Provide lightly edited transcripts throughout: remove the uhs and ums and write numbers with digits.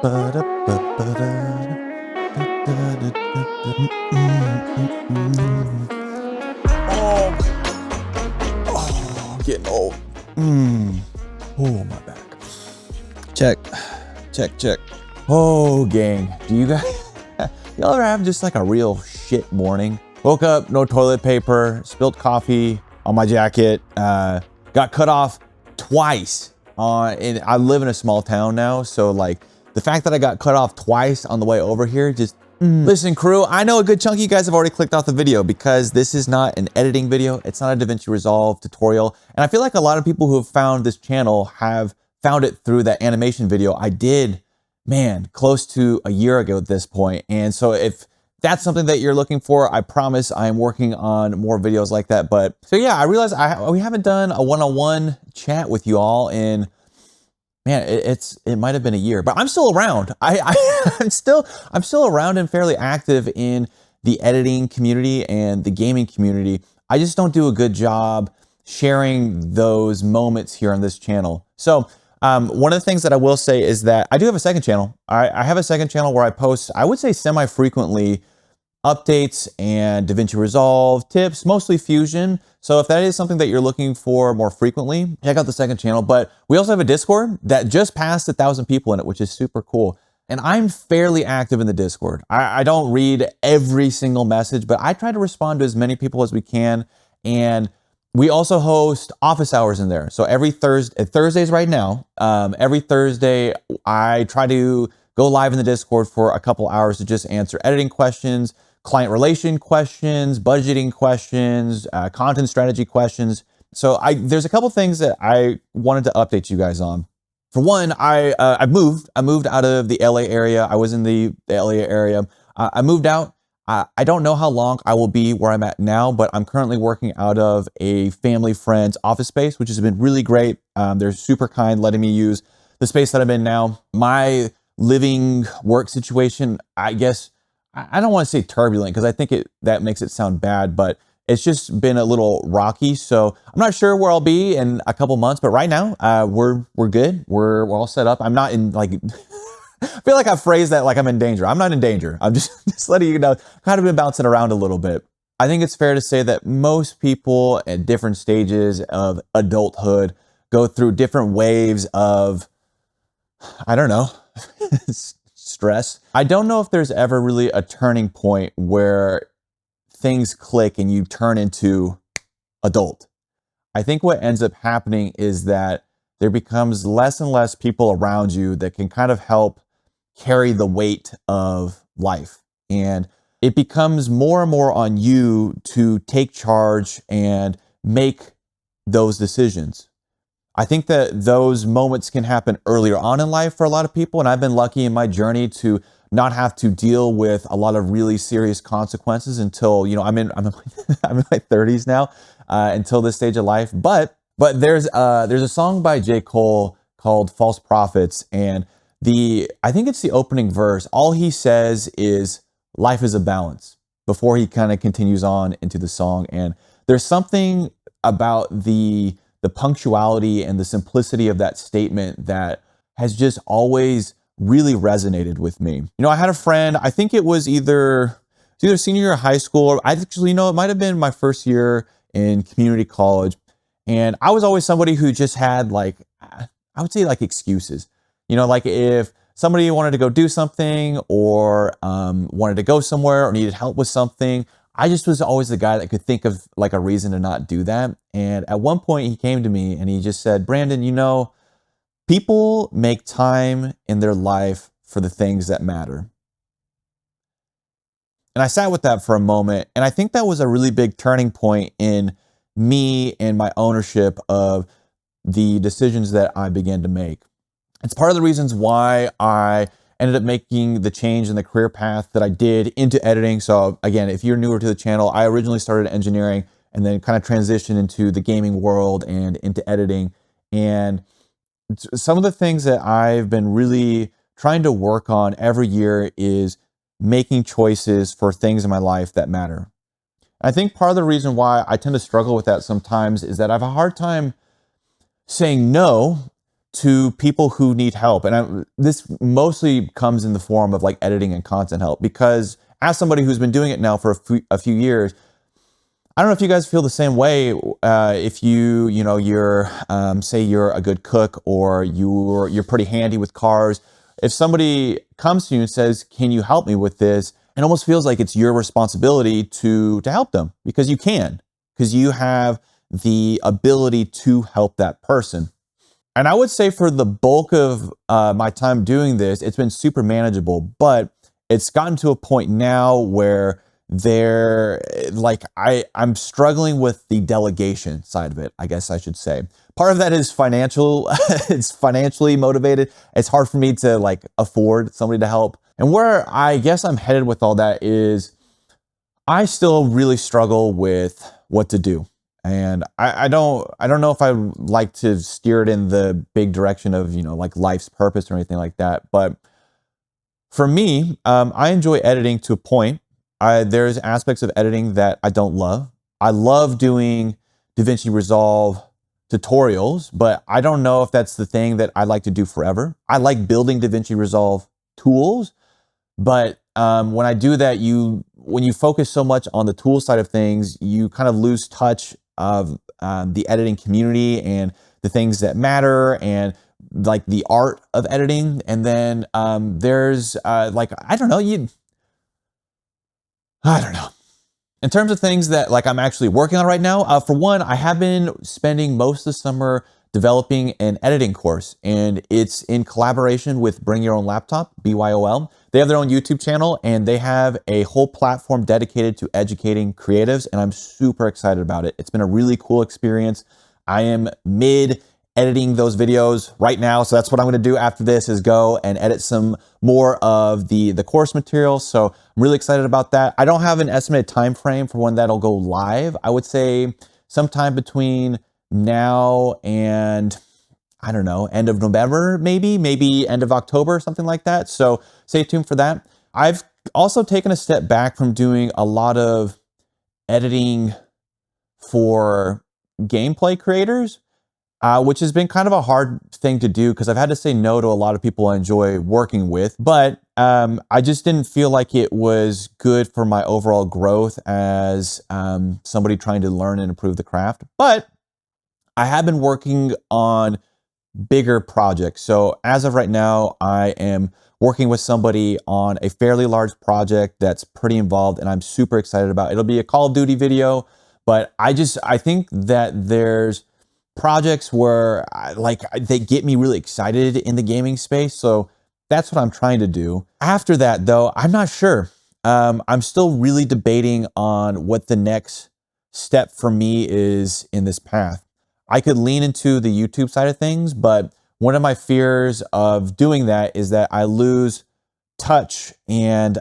Oh, getting old. Oh, my back. Check. Oh, gang, do you guys, y'all ever have just like a real shit morning? Woke up, no toilet paper, spilled coffee on my jacket, got cut off twice. And I live in a small town now, so like the fact that I got cut off twice on the way over here just Listen, crew, I know a good chunk of you guys have already clicked off the video because this is not an editing video. It's not a DaVinci Resolve tutorial. And I feel like a lot of people who have found this channel have found it through that animation video I did, man, close to a year ago at this point. And so if that's something that you're looking for, I promise I am working on more videos like that. But so yeah, I realized we haven't done a one-on-one chat with you all in, man, it might have been a year, but I'm still around. I'm still around and fairly active in the editing community and the gaming community. I just don't do a good job sharing those moments here on this channel. So one of the things that I will say is that I do have a second channel. I have a second channel where I post, I would say semi-frequently, updates and DaVinci Resolve tips, mostly Fusion. So if that is something that you're looking for more frequently, check out the second channel. But we also have a Discord that just passed 1,000 people in it, which is super cool. And I'm fairly active in the Discord. I don't read every single message, but I try to respond to as many people as we can. And we also host office hours in there. So every Thursdays right now, every Thursday, I try to go live in the Discord for a couple hours to just answer editing questions, client relation questions, budgeting questions, content strategy questions. So there's a couple things that I wanted to update you guys on. For one, I moved out of the LA area. I was in the LA area. I moved out. I don't know how long I will be where I'm at now, but I'm currently working out of a family friend's office space, which has been really great. They're super kind, letting me use the space that I'm in now. My living work situation, I guess, I don't want to say turbulent because I think that makes it sound bad, but it's just been a little rocky. So I'm not sure where I'll be in a couple months, but right now we're good. We're all set up. I'm not in like, I feel like I phrased that like I'm in danger. I'm not in danger. I'm just letting you know, kind of been bouncing around a little bit. I think it's fair to say that most people at different stages of adulthood go through different waves of, I don't know, stress. I don't know if there's ever really a turning point where things click and you turn into adult. I think what ends up happening is that there becomes less and less people around you that can kind of help carry the weight of life. And it becomes more and more on you to take charge and make those decisions. I think that those moments can happen earlier on in life for a lot of people. And I've been lucky in my journey to not have to deal with a lot of really serious consequences until, you know, I'm in my 30s now, until this stage of life. But there's a song by J. Cole called False Prophets. And I think it's the opening verse. All he says is life is a balance before he kind of continues on into the song. And there's something about the punctuality and the simplicity of that statement that has just always really resonated with me. You know, I had a friend, I think it was either senior year of high school, or it might have been my first year in community college. And I was always somebody who just had like, I would say like excuses. You know, like if somebody wanted to go do something or wanted to go somewhere or needed help with something, I just was always the guy that could think of like a reason to not do that. And at one point he came to me and he just said, Brandon, you know, people make time in their life for the things that matter. And I sat with that for a moment. And I think that was a really big turning point in me and my ownership of the decisions that I began to make. It's part of the reasons why I ended up making the change in the career path that I did into editing. So again, if you're newer to the channel, I originally started engineering and then kind of transitioned into the gaming world and into editing. And some of the things that I've been really trying to work on every year is making choices for things in my life that matter. I think part of the reason why I tend to struggle with that sometimes is that I have a hard time saying no, to people who need help. And this mostly comes in the form of like editing and content help, because as somebody who's been doing it now for a few years, I don't know if you guys feel the same way. If you're say you're a good cook, or you're pretty handy with cars. If somebody comes to you and says, "Can you help me with this?" It almost feels like it's your responsibility to help them, because you have the ability to help that person. And I would say for the bulk of my time doing this, it's been super manageable, but it's gotten to a point now where I'm struggling with the delegation side of it, I guess I should say. Part of that is financial. It's financially motivated. It's hard for me to like afford somebody to help. And where I guess I'm headed with all that is I still really struggle with what to do. And I don't know if I like to steer it in the big direction of, like life's purpose or anything like that. But for me, I enjoy editing to a point. There's aspects of editing that I don't love. I love doing DaVinci Resolve tutorials, but I don't know if that's the thing that I like to do forever. I like building DaVinci Resolve tools, but when I do that, when you focus so much on the tool side of things, you kind of lose touch of the editing community and the things that matter, and like the art of editing. And then there's like, I don't know. In terms of things that like I'm actually working on right now, for one, I have been spending most of the summer developing an editing course, and it's in collaboration with Bring Your Own Laptop, BYOL. They have their own YouTube channel, and they have a whole platform dedicated to educating creatives, and I'm super excited about it. It's been a really cool experience. I am mid editing those videos right now, so that's what I'm going to do after this, is go and edit some more of the course material. So I'm really excited about that. I don't have an estimated time frame for when that'll go live. I would say sometime between now and, I don't know, end of November, maybe end of October, something like that. So stay tuned for that. I've also taken a step back from doing a lot of editing for gameplay creators, which has been kind of a hard thing to do, because I've had to say no to a lot of people I enjoy working with. But I just didn't feel like it was good for my overall growth as somebody trying to learn and improve the craft. But I have been working on bigger projects. So as of right now, I am working with somebody on a fairly large project that's pretty involved, and I'm super excited about. It'll be a Call of Duty video, but I think that there's projects where they get me really excited in the gaming space. So that's what I'm trying to do. After that, though, I'm not sure. I'm still really debating on what the next step for me is in this path. I could lean into the YouTube side of things, but one of my fears of doing that is that I lose touch and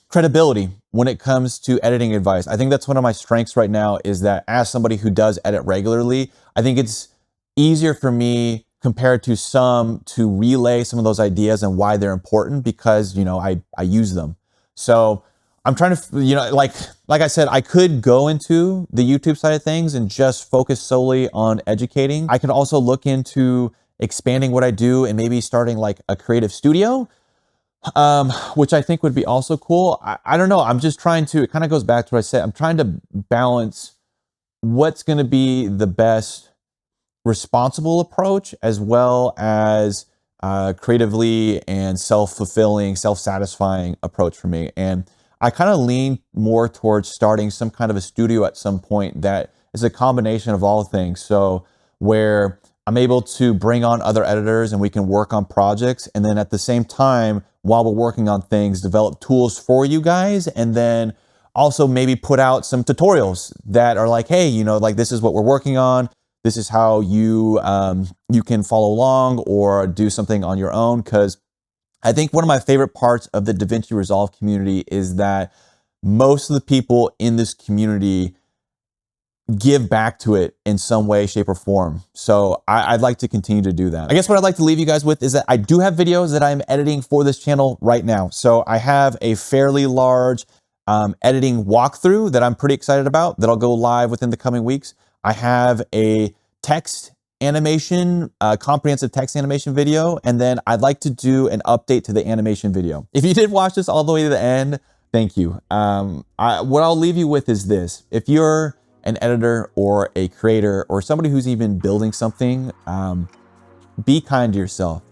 credibility when it comes to editing advice. I think that's one of my strengths right now, is that as somebody who does edit regularly, I think it's easier for me compared to some to relay some of those ideas and why they're important, because, I use them. So I'm trying to, like I said, I could go into the YouTube side of things and just focus solely on educating. I could also look into expanding what I do and maybe starting like a creative studio, which I think would be also cool. I don't know. I'm just trying to, it kind of goes back to what I said. I'm trying to balance what's going to be the best responsible approach, as well as creatively and self-fulfilling, self-satisfying approach for me. And I kind of lean more towards starting some kind of a studio at some point that is a combination of all things. So where I'm able to bring on other editors and we can work on projects, and then at the same time, while we're working on things, develop tools for you guys, and then also maybe put out some tutorials that are like, hey, like this is what we're working on. This is how you can follow along or do something on your own. Because I think one of my favorite parts of the DaVinci Resolve community is that most of the people in this community give back to it in some way, shape, or form. So I'd like to continue to do that. I guess what I'd like to leave you guys with is that I do have videos that I'm editing for this channel right now. So I have a fairly large editing walkthrough that I'm pretty excited about, that'll go live within the coming weeks. I have a text animation, comprehensive text animation video, and then I'd like to do an update to the animation video. If you did watch this all the way to the end, thank you. What I'll leave you with is this. If you're an editor or a creator or somebody who's even building something, be kind to yourself,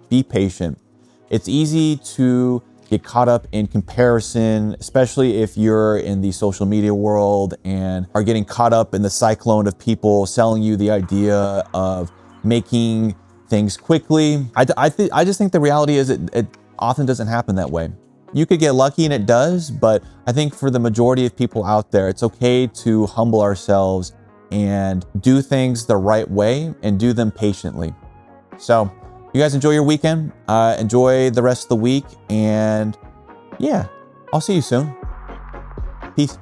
be patient. It's easy to get caught up in comparison, especially if you're in the social media world and are getting caught up in the cyclone of people selling you the idea of making things quickly. I just think the reality is it often doesn't happen that way. You could get lucky and it does, but I think for the majority of people out there, it's okay to humble ourselves and do things the right way and do them patiently. So you guys enjoy your weekend, enjoy the rest of the week, and yeah, I'll see you soon. Peace.